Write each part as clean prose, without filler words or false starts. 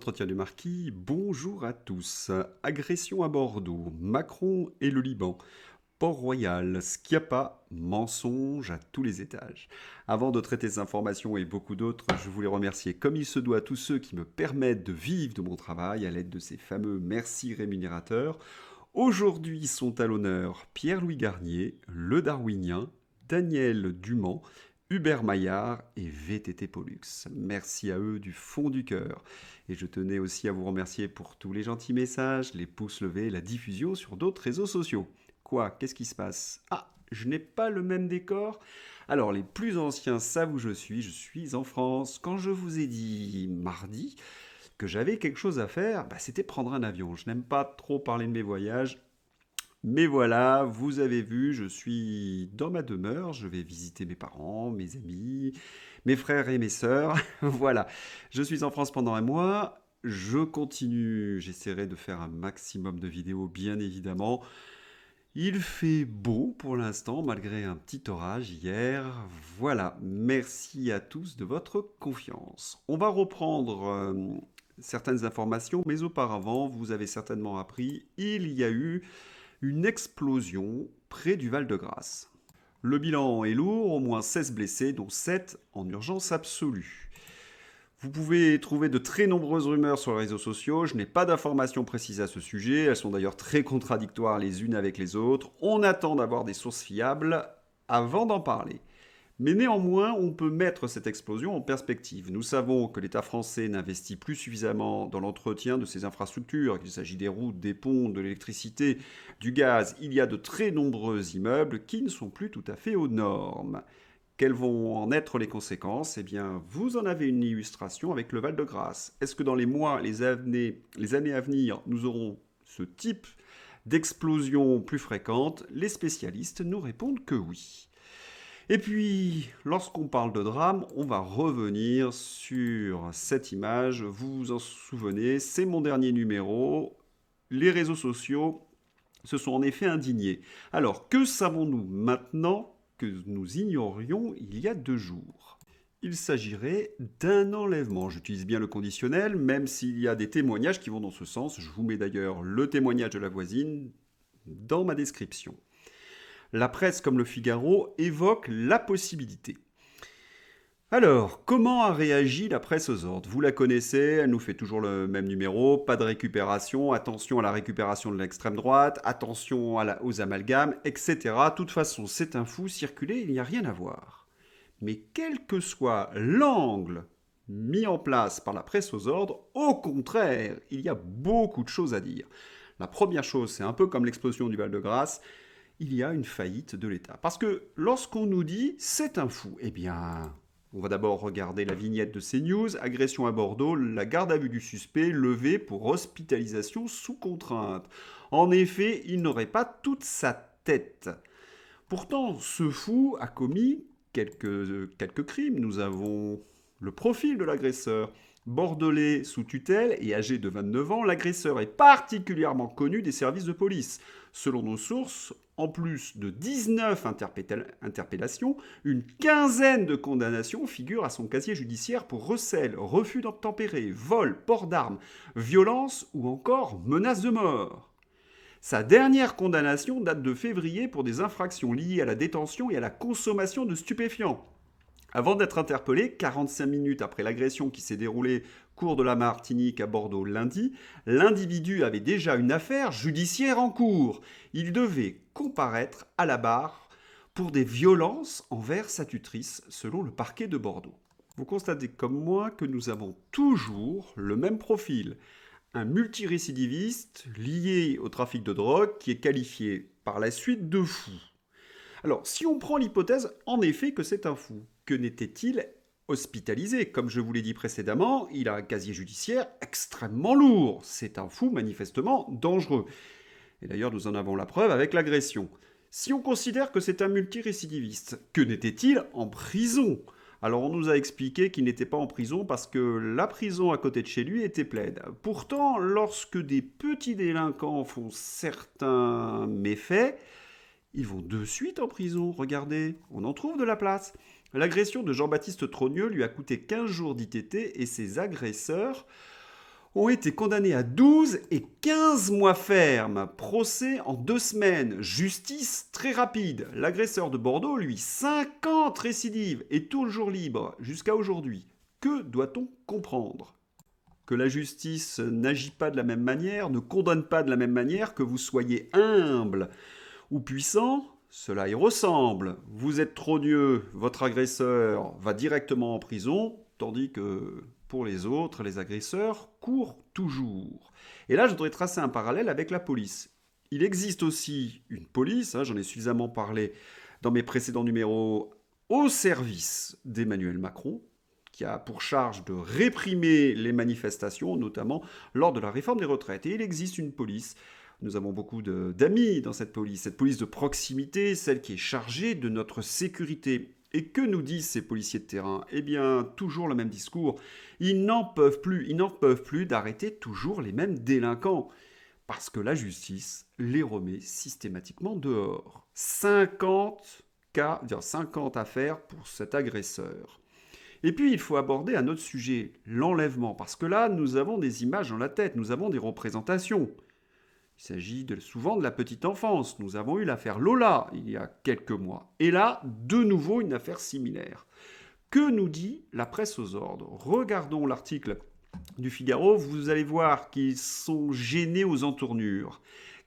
l'entretien du marquis. Bonjour à tous. Agression à Bordeaux, Macron et le Liban, Port-Royal, Schiappa, mensonge à tous les étages. Avant de traiter ces informations et beaucoup d'autres, je voulais remercier comme il se doit tous ceux qui me permettent de vivre de mon travail à l'aide de ces fameux merci rémunérateurs. Aujourd'hui sont à l'honneur Pierre-Louis Garnier, Le Darwinien, Daniel Dumont, Hubert Maillard et VTT Pollux. Merci à eux du fond du cœur. Et je tenais aussi à vous remercier pour tous les gentils messages, les pouces levés, la diffusion sur d'autres réseaux sociaux. Quoi? Qu'est-ce qui se passe? Ah, je n'ai pas le même décor? Alors, les plus anciens savent où je suis en France. Quand je vous ai dit mardi que j'avais quelque chose à faire, c'était prendre un avion. Je n'aime pas trop parler de mes voyages, mais voilà, vous avez vu, je suis dans ma demeure, je vais visiter mes parents, mes amis, mes frères et mes sœurs. Voilà, je suis en France pendant un mois, je continue, j'essaierai de faire un maximum de vidéos, bien évidemment. Il fait beau pour l'instant, malgré un petit orage hier. Voilà, merci à tous de votre confiance. On va reprendre certaines informations, mais auparavant, vous avez certainement appris, il y a eu une explosion près du Val-de-Grâce. Le bilan est lourd, au moins 16 blessés, dont 7 en urgence absolue. Vous pouvez trouver de très nombreuses rumeurs sur les réseaux sociaux, je n'ai pas d'informations précises à ce sujet, elles sont d'ailleurs très contradictoires les unes avec les autres. On attend d'avoir des sources fiables avant d'en parler. Mais néanmoins, on peut mettre cette explosion en perspective. Nous savons que l'État français n'investit plus suffisamment dans l'entretien de ses infrastructures, qu'il s'agit des routes, des ponts, de l'électricité, du gaz. Il y a de très nombreux immeubles qui ne sont plus tout à fait aux normes. Quelles vont en être les conséquences? Eh bien, vous en avez une illustration avec le Val-de-Grâce. Est-ce que dans les mois, les années à venir, nous aurons ce type d'explosion plus fréquente? Les spécialistes nous répondent que oui. Et puis, lorsqu'on parle de drame, on va revenir sur cette image. Vous vous en souvenez, c'est mon dernier numéro. Les réseaux sociaux se sont en effet indignés. Alors, que savons-nous maintenant que nous ignorions il y a 2 jours? Il s'agirait d'un enlèvement. J'utilise bien le conditionnel, même s'il y a des témoignages qui vont dans ce sens. Je vous mets d'ailleurs le témoignage de la voisine dans ma description. La presse comme le Figaro évoque la possibilité. Alors, comment a réagi la presse aux ordres? Vous la connaissez, elle nous fait toujours le même numéro, pas de récupération, attention à la récupération de l'extrême droite, attention aux amalgames, etc. De toute façon, c'est un fou, circuler, il n'y a rien à voir. Mais quel que soit l'angle mis en place par la presse aux ordres, au contraire, il y a beaucoup de choses à dire. La première chose, c'est un peu comme l'explosion du Val-de-Grâce, il y a une faillite de l'État. Parce que lorsqu'on nous dit c'est un fou, eh bien, on va d'abord regarder la vignette de CNews, agression à Bordeaux, la garde à vue du suspect levée pour hospitalisation sous contrainte. En effet, il n'aurait pas toute sa tête. Pourtant, ce fou a commis quelques crimes. Nous avons le profil de l'agresseur. Bordelais sous tutelle et âgé de 29 ans, l'agresseur est particulièrement connu des services de police. Selon nos sources, en plus de 19 interpellations, une quinzaine de condamnations figurent à son casier judiciaire pour recel, refus d'obtempérer, vol, port d'armes, violence ou encore menace de mort. Sa dernière condamnation date de février pour des infractions liées à la détention et à la consommation de stupéfiants. Avant d'être interpellé, 45 minutes après l'agression qui s'est déroulée cours de la Martinique à Bordeaux lundi, l'individu avait déjà une affaire judiciaire en cours. Il devait comparaître à la barre pour des violences envers sa tutrice, selon le parquet de Bordeaux. Vous constatez comme moi que nous avons toujours le même profil. Un multirécidiviste lié au trafic de drogue qui est qualifié par la suite de fou. Alors, si on prend l'hypothèse, en effet, que c'est un fou, que n'était-il hospitalisé? Comme je vous l'ai dit précédemment, il a un casier judiciaire extrêmement lourd. C'est un fou manifestement dangereux. Et d'ailleurs, nous en avons la preuve avec l'agression. Si on considère que c'est un multirécidiviste, que n'était-il en prison? Alors on nous a expliqué qu'il n'était pas en prison parce que la prison à côté de chez lui était pleine. Pourtant, lorsque des petits délinquants font certains méfaits, ils vont de suite en prison, regardez, on en trouve de la place. L'agression de Jean-Baptiste Trogneux lui a coûté 15 jours d'ITT et ses agresseurs ont été condamnés à 12 et 15 mois ferme. Procès en 2 semaines. Justice très rapide. L'agresseur de Bordeaux, lui, 50 récidives et toujours libre jusqu'à aujourd'hui. Que doit-on comprendre ? Que la justice n'agit pas de la même manière, ne condamne pas de la même manière, que vous soyez humble ou puissant, cela y ressemble. Vous êtes trogneux, votre agresseur va directement en prison, tandis que pour les autres, les agresseurs courent toujours. Et là, je voudrais tracer un parallèle avec la police. Il existe aussi une police, j'en ai suffisamment parlé dans mes précédents numéros, au service d'Emmanuel Macron, qui a pour charge de réprimer les manifestations, notamment lors de la réforme des retraites. Et il existe une police. Nous avons beaucoup d'amis dans cette police de proximité, celle qui est chargée de notre sécurité. Et que nous disent ces policiers de terrain ? Eh bien, toujours le même discours. Ils n'en peuvent plus d'arrêter toujours les mêmes délinquants. Parce que la justice les remet systématiquement dehors. 50 cas, 50 affaires pour cet agresseur. Et puis, il faut aborder un autre sujet, l'enlèvement. Parce que là, nous avons des images dans la tête, nous avons des représentations. Il s'agit souvent de la petite enfance. Nous avons eu l'affaire Lola il y a quelques mois. Et là, de nouveau, une affaire similaire. Que nous dit la presse aux ordres ? Regardons l'article du Figaro. Vous allez voir qu'ils sont gênés aux entournures.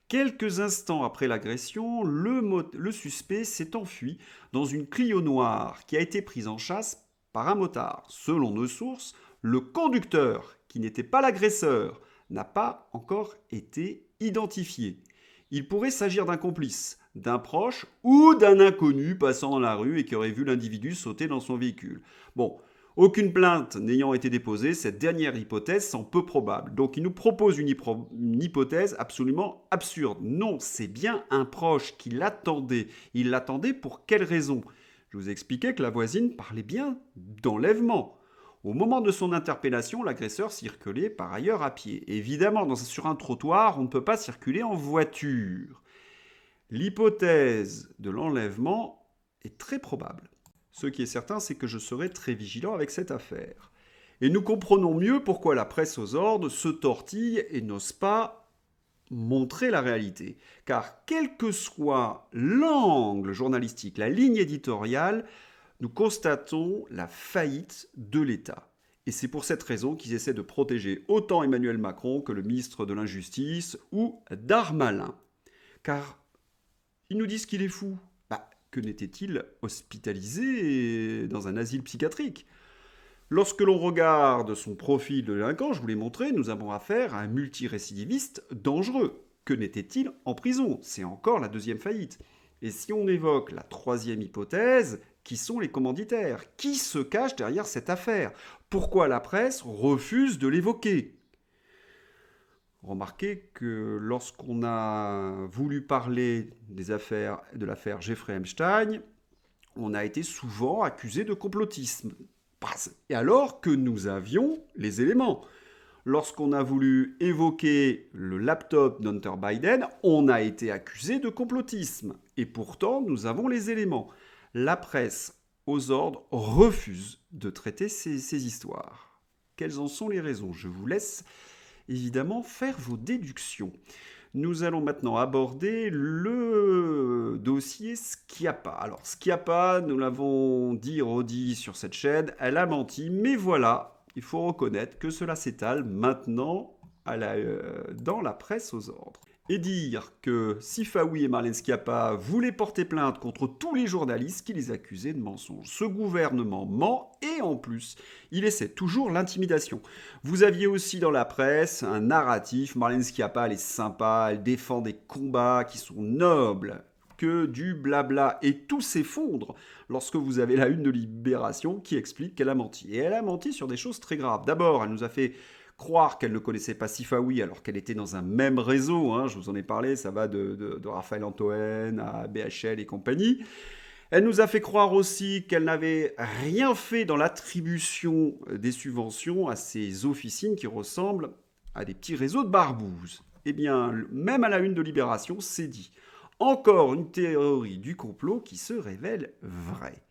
Quelques instants après l'agression, le suspect s'est enfui dans une Clio noire qui a été prise en chasse par un motard. Selon nos sources, le conducteur, qui n'était pas l'agresseur, n'a pas encore été identifié. Il pourrait s'agir d'un complice, d'un proche ou d'un inconnu passant dans la rue et qui aurait vu l'individu sauter dans son véhicule. Bon, aucune plainte n'ayant été déposée, cette dernière hypothèse semble peu probable. Donc il nous propose une hypothèse absolument absurde. Non, c'est bien un proche qui l'attendait. Il l'attendait pour quelle raison ? Je vous expliquais que la voisine parlait bien d'enlèvement. Au moment de son interpellation, l'agresseur circulait par ailleurs à pied. Évidemment, sur un trottoir, on ne peut pas circuler en voiture. L'hypothèse de l'enlèvement est très probable. Ce qui est certain, c'est que je serai très vigilant avec cette affaire. Et nous comprenons mieux pourquoi la presse aux ordres se tortille et n'ose pas montrer la réalité. Car quel que soit l'angle journalistique, la ligne éditoriale, nous constatons la faillite de l'État. Et c'est pour cette raison qu'ils essaient de protéger autant Emmanuel Macron que le ministre de l'Injustice ou Darmanin. Car ils nous disent qu'il est fou. Que n'était-il hospitalisé dans un asile psychiatrique ? Lorsque l'on regarde son profil de délinquant, je vous l'ai montré, nous avons affaire à un multirécidiviste dangereux. Que n'était-il en prison ? C'est encore la deuxième faillite. Et si on évoque la troisième hypothèse, qui sont les commanditaires ? Qui se cache derrière cette affaire ? Pourquoi la presse refuse de l'évoquer ? Remarquez que lorsqu'on a voulu parler de l'affaire Jeffrey Epstein, on a été souvent accusé de complotisme. Et alors que nous avions les éléments. Lorsqu'on a voulu évoquer le laptop d'Hunter Biden, on a été accusé de complotisme. Et pourtant, nous avons les éléments. La presse, aux ordres, refuse de traiter ces histoires. Quelles en sont les raisons ? Je vous laisse évidemment faire vos déductions. Nous allons maintenant aborder le dossier Schiappa. Alors Schiappa, nous l'avons dit, redit sur cette chaîne, elle a menti, mais voilà, il faut reconnaître que cela s'étale maintenant dans la presse aux ordres. Et dire que Sifawi et Marlène Schiappa voulaient porter plainte contre tous les journalistes qui les accusaient de mensonges. Ce gouvernement ment et en plus, il essaie toujours l'intimidation. Vous aviez aussi dans la presse un narratif, Marlène Schiappa, elle est sympa, elle défend des combats qui sont nobles, que du blabla. Et tout s'effondre lorsque vous avez la une de Libération qui explique qu'elle a menti. Et elle a menti sur des choses très graves. D'abord, elle nous a fait croire qu'elle ne connaissait pas Sifawi alors qu'elle était dans un même réseau, je vous en ai parlé, ça va de Raphaël Antoine à BHL et compagnie. Elle nous a fait croire aussi qu'elle n'avait rien fait dans l'attribution des subventions à ces officines qui ressemblent à des petits réseaux de barbouzes. Eh bien, même à la une de Libération, c'est dit. Encore une théorie du complot qui se révèle vraie.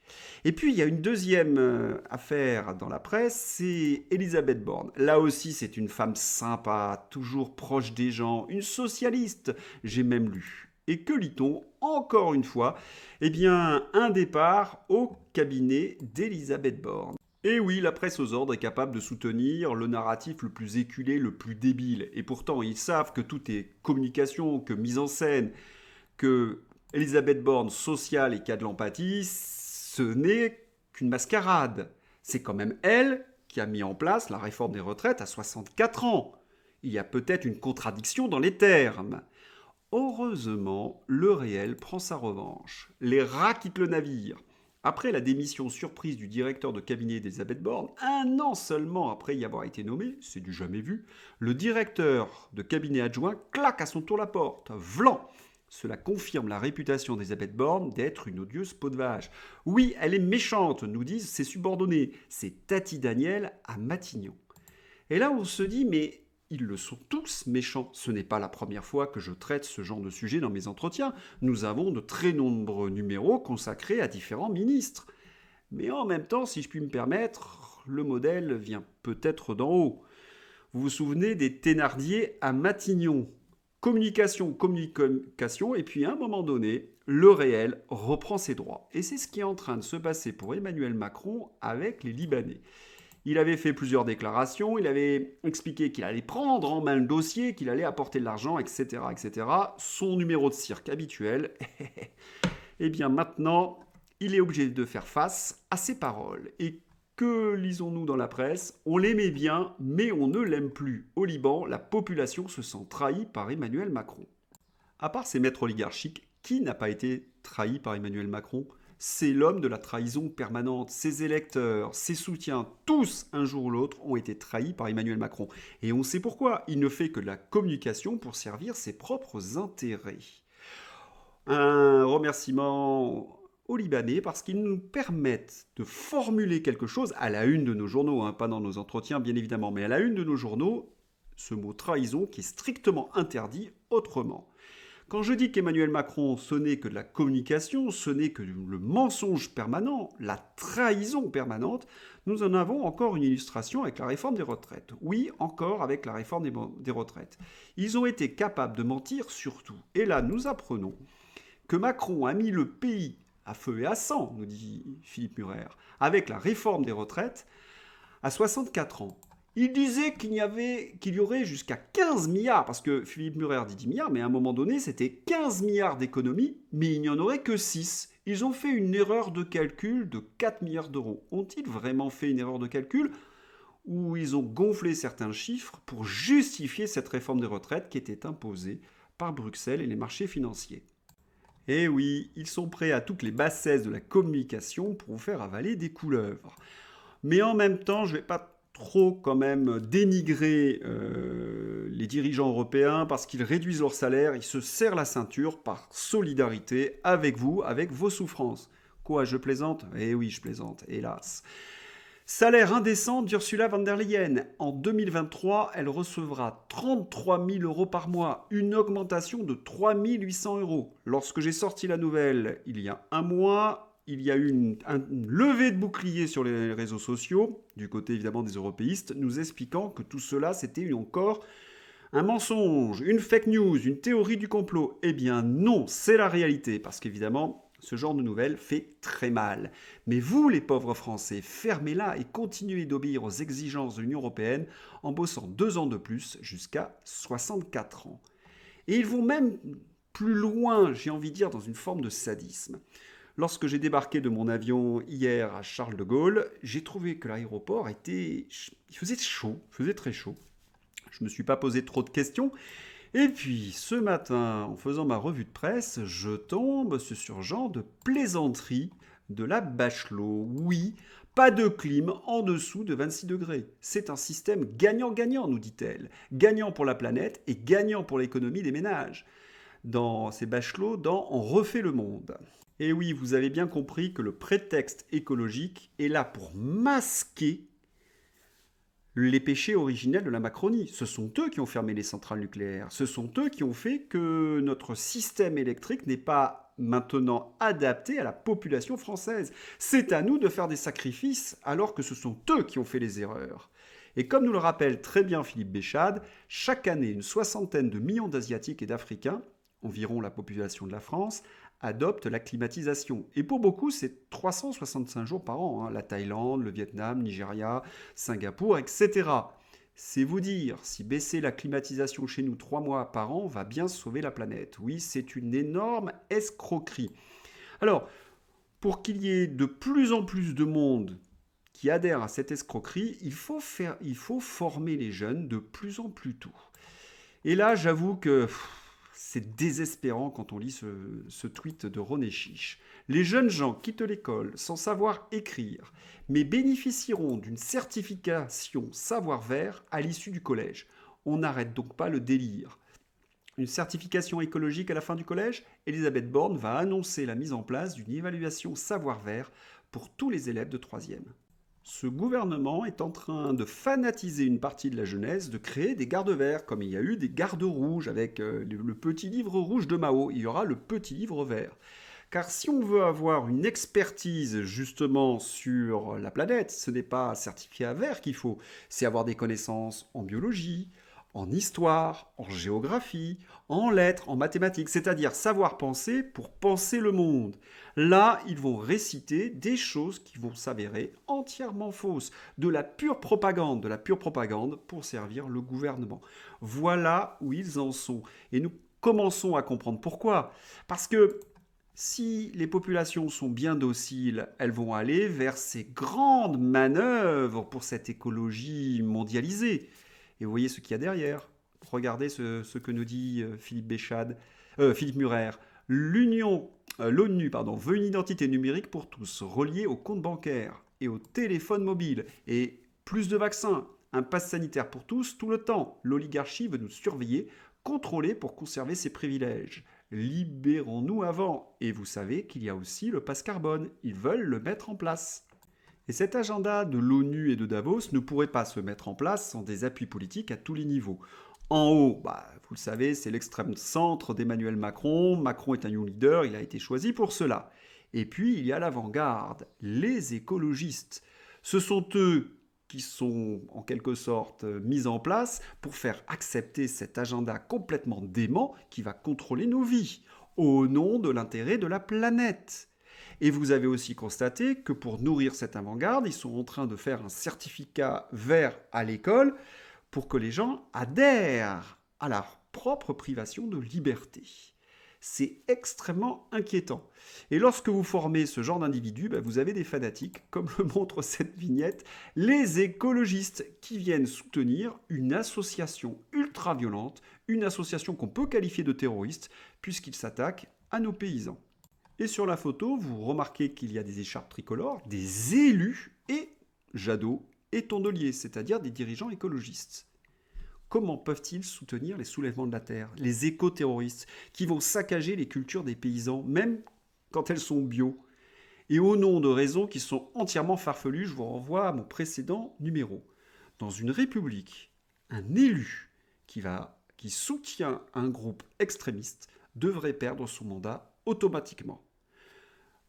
Et puis, il y a une deuxième affaire dans la presse, c'est Elisabeth Borne. Là aussi, c'est une femme sympa, toujours proche des gens, une socialiste, j'ai même lu. Et que lit-on encore une fois? Eh bien, un départ au cabinet d'Elisabeth Borne. Et oui, la presse aux ordres est capable de soutenir le narratif le plus éculé, le plus débile. Et pourtant, ils savent que tout est communication, que mise en scène, que Elisabeth Borne, sociale et qui a de l'empathie, ce n'est qu'une mascarade. C'est quand même elle qui a mis en place la réforme des retraites à 64 ans. Il y a peut-être une contradiction dans les termes. Heureusement, le réel prend sa revanche. Les rats quittent le navire. Après la démission surprise du directeur de cabinet d'Elisabeth Borne, un an seulement après y avoir été nommé, c'est du jamais vu, le directeur de cabinet adjoint claque à son tour la porte. Vlan! Cela confirme la réputation d'Elisabeth Borne d'être une odieuse peau de vache. Oui, elle est méchante, nous disent ses subordonnés. C'est Tati Daniel à Matignon. Et là, on se dit, mais ils le sont tous méchants. Ce n'est pas la première fois que je traite ce genre de sujet dans mes entretiens. Nous avons de très nombreux numéros consacrés à différents ministres. Mais en même temps, si je puis me permettre, le modèle vient peut-être d'en haut. Vous vous souvenez des Thénardier à Matignon? Communication, communication, et puis à un moment donné, le réel reprend ses droits. Et c'est ce qui est en train de se passer pour Emmanuel Macron avec les Libanais. Il avait fait plusieurs déclarations, il avait expliqué qu'il allait prendre en main le dossier, qu'il allait apporter de l'argent, etc., etc. Son numéro de cirque habituel. Et bien maintenant, il est obligé de faire face à ses paroles. Et que lisons-nous dans la presse? On l'aimait bien, mais on ne l'aime plus. Au Liban, la population se sent trahie par Emmanuel Macron. À part ces maîtres oligarchiques, qui n'a pas été trahi par Emmanuel Macron? C'est l'homme de la trahison permanente. Ses électeurs, ses soutiens, tous, un jour ou l'autre, ont été trahis par Emmanuel Macron. Et on sait pourquoi. Il ne fait que de la communication pour servir ses propres intérêts. Un remerciement aux Libanais parce qu'ils nous permettent de formuler quelque chose à la une de nos journaux, pas dans nos entretiens bien évidemment, mais à la une de nos journaux, ce mot trahison qui est strictement interdit autrement. Quand je dis qu'Emmanuel Macron, ce n'est que de la communication, ce n'est que le mensonge permanent, la trahison permanente, nous en avons encore une illustration avec la réforme des retraites. Oui, encore avec la réforme des retraites. Ils ont été capables de mentir sur tout. Et là, nous apprenons que Macron a mis le pays à feu et à sang, nous dit Philippe Murer, avec la réforme des retraites à 64 ans. Il disait qu'il y aurait jusqu'à 15 milliards, parce que Philippe Murer dit 10 milliards, mais à un moment donné, c'était 15 milliards d'économies, mais il n'y en aurait que 6. Ils ont fait une erreur de calcul de 4 milliards d'euros. Ont-ils vraiment fait une erreur de calcul? Ou ils ont gonflé certains chiffres pour justifier cette réforme des retraites qui était imposée par Bruxelles et les marchés financiers? Eh oui, ils sont prêts à toutes les bassesses de la communication pour vous faire avaler des couleuvres. Mais en même temps, je ne vais pas trop quand même dénigrer les dirigeants européens parce qu'ils réduisent leur salaire, ils se serrent la ceinture par solidarité avec vous, avec vos souffrances. Quoi, je plaisante? Eh oui, je plaisante, hélas. Salaire indécent d'Ursula von der Leyen. En 2023, elle recevra 33 000 euros par mois, une augmentation de 3 800 euros. Lorsque j'ai sorti la nouvelle il y a un mois, il y a eu une levée de bouclier sur les réseaux sociaux, du côté évidemment des européistes, nous expliquant que tout cela c'était encore un mensonge, une fake news, une théorie du complot. Eh bien non, c'est la réalité, parce qu'évidemment, ce genre de nouvelles fait très mal. Mais vous, les pauvres Français, fermez-la et continuez d'obéir aux exigences de l'Union européenne en bossant 2 ans de plus jusqu'à 64 ans. Et ils vont même plus loin, j'ai envie de dire, dans une forme de sadisme. Lorsque j'ai débarqué de mon avion hier à Charles de Gaulle, j'ai trouvé que l'aéroport il faisait chaud, il faisait très chaud. Je ne me suis pas posé trop de questions. Et puis, ce matin, en faisant ma revue de presse, je tombe sur ce genre de plaisanterie de la Bachelot. Oui, pas de clim en dessous de 26 degrés. C'est un système gagnant-gagnant, nous dit-elle. Gagnant pour la planète et gagnant pour l'économie des ménages. C'est Bachelot dans On refait le monde. Et oui, vous avez bien compris que le prétexte écologique est là pour masquer Les péchés originels de la Macronie. Ce sont eux qui ont fermé les centrales nucléaires. Ce sont eux qui ont fait que notre système électrique n'est pas maintenant adapté à la population française. C'est à nous de faire des sacrifices alors que ce sont eux qui ont fait les erreurs. Et comme nous le rappelle très bien Philippe Béchade, chaque année, une soixantaine de millions d'Asiatiques et d'Africains, environ la population de la France, adoptent la climatisation. Et pour beaucoup, c'est 365 jours par an. La Thaïlande, le Vietnam, Nigeria, Singapour, etc. C'est vous dire si baisser la climatisation chez nous 3 mois par an va bien sauver la planète. Oui, c'est une énorme escroquerie. Alors, pour qu'il y ait de plus en plus de monde qui adhère à cette escroquerie, il faut former les jeunes de plus en plus tôt. Et là, j'avoue que c'est désespérant quand on lit ce tweet de René Chiche. Les jeunes gens quittent l'école sans savoir écrire, mais bénéficieront d'une certification savoir-faire à l'issue du collège. On n'arrête donc pas le délire. Une certification écologique à la fin du collège, Elisabeth Borne va annoncer la mise en place d'une évaluation savoir-faire pour tous les élèves de 3e. Ce gouvernement est en train de fanatiser une partie de la jeunesse, de créer des gardes verts, comme il y a eu des gardes rouges avec le petit livre rouge de Mao, il y aura le petit livre vert. Car si on veut avoir une expertise justement sur la planète, ce n'est pas un certificat vert qu'il faut, c'est avoir des connaissances en biologie, en histoire, en géographie, en lettres, en mathématiques, c'est-à-dire savoir penser pour penser le monde. Là, ils vont réciter des choses qui vont s'avérer entièrement fausses, de la pure propagande pour servir le gouvernement. Voilà où ils en sont. Et nous commençons à comprendre pourquoi. Parce que si les populations sont bien dociles, elles vont aller vers ces grandes manœuvres pour cette écologie mondialisée. Et vous voyez ce qu'il y a derrière. Regardez ce que nous dit Philippe Murer. L'ONU veut une identité numérique pour tous, reliée au compte bancaire et au téléphone mobile, et plus de vaccins, un pass sanitaire pour tous tout le temps. L'oligarchie veut nous surveiller, contrôler pour conserver ses privilèges. Libérons-nous avant. Et vous savez qu'il y a aussi le pass carbone. Ils veulent le mettre en place. Et cet agenda de l'ONU et de Davos ne pourrait pas se mettre en place sans des appuis politiques à tous les niveaux. En haut, vous le savez, c'est l'extrême centre d'Emmanuel Macron. Macron est un young leader, il a été choisi pour cela. Et puis, il y a l'avant-garde, les écologistes. Ce sont eux qui sont en quelque sorte mis en place pour faire accepter cet agenda complètement dément qui va contrôler nos vies, au nom de l'intérêt de la planète. Et vous avez aussi constaté que pour nourrir cette avant-garde, ils sont en train de faire un certificat vert à l'école pour que les gens adhèrent à leur propre privation de liberté. C'est extrêmement inquiétant. Et lorsque vous formez ce genre d'individus, vous avez des fanatiques, comme le montre cette vignette, les écologistes qui viennent soutenir une association ultra-violente, une association qu'on peut qualifier de terroriste, puisqu'ils s'attaquent à nos paysans. Et sur la photo, vous remarquez qu'il y a des écharpes tricolores, des élus et Jadot et Tondelier, c'est-à-dire des dirigeants écologistes. Comment peuvent-ils soutenir les soulèvements de la terre, les éco-terroristes, qui vont saccager les cultures des paysans, même quand elles sont bio? Et au nom de raisons qui sont entièrement farfelues, je vous renvoie à mon précédent numéro. Dans une république, un élu qui soutient un groupe extrémiste devrait perdre son mandat automatiquement.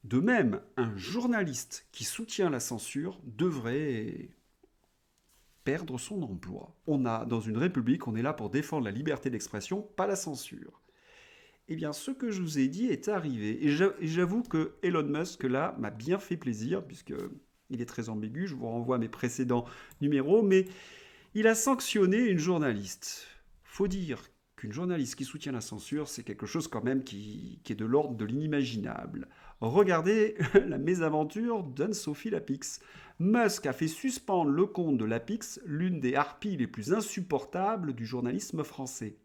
De même, un journaliste qui soutient la censure devrait perdre son emploi. Dans une république, on est là pour défendre la liberté d'expression, pas la censure. Eh bien, ce que je vous ai dit est arrivé. Et j'avoue que Elon Musk, là, m'a bien fait plaisir, puisqu'il est très ambigu, je vous renvoie à mes précédents numéros, mais il a sanctionné une journaliste. Faut dire qu'une journaliste qui soutient la censure, c'est quelque chose quand même qui est de l'ordre de l'inimaginable. Regardez la mésaventure d'Anne-Sophie Lapix. Musk a fait suspendre le compte de Lapix, l'une des harpies les plus insupportables du journalisme français.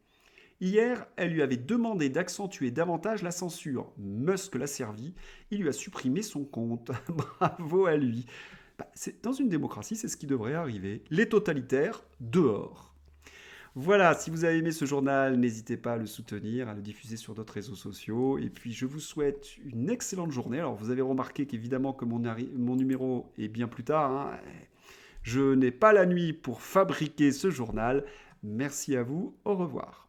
Hier, elle lui avait demandé d'accentuer davantage la censure. Musk l'a servi, il lui a supprimé son compte. Bravo à lui. Dans une démocratie, c'est ce qui devrait arriver. Les totalitaires, dehors. Voilà, si vous avez aimé ce journal, n'hésitez pas à le soutenir, à le diffuser sur d'autres réseaux sociaux. Et puis, je vous souhaite une excellente journée. Alors, vous avez remarqué qu'évidemment que mon numéro est bien plus tard. Je n'ai pas la nuit pour fabriquer ce journal. Merci à vous, au revoir.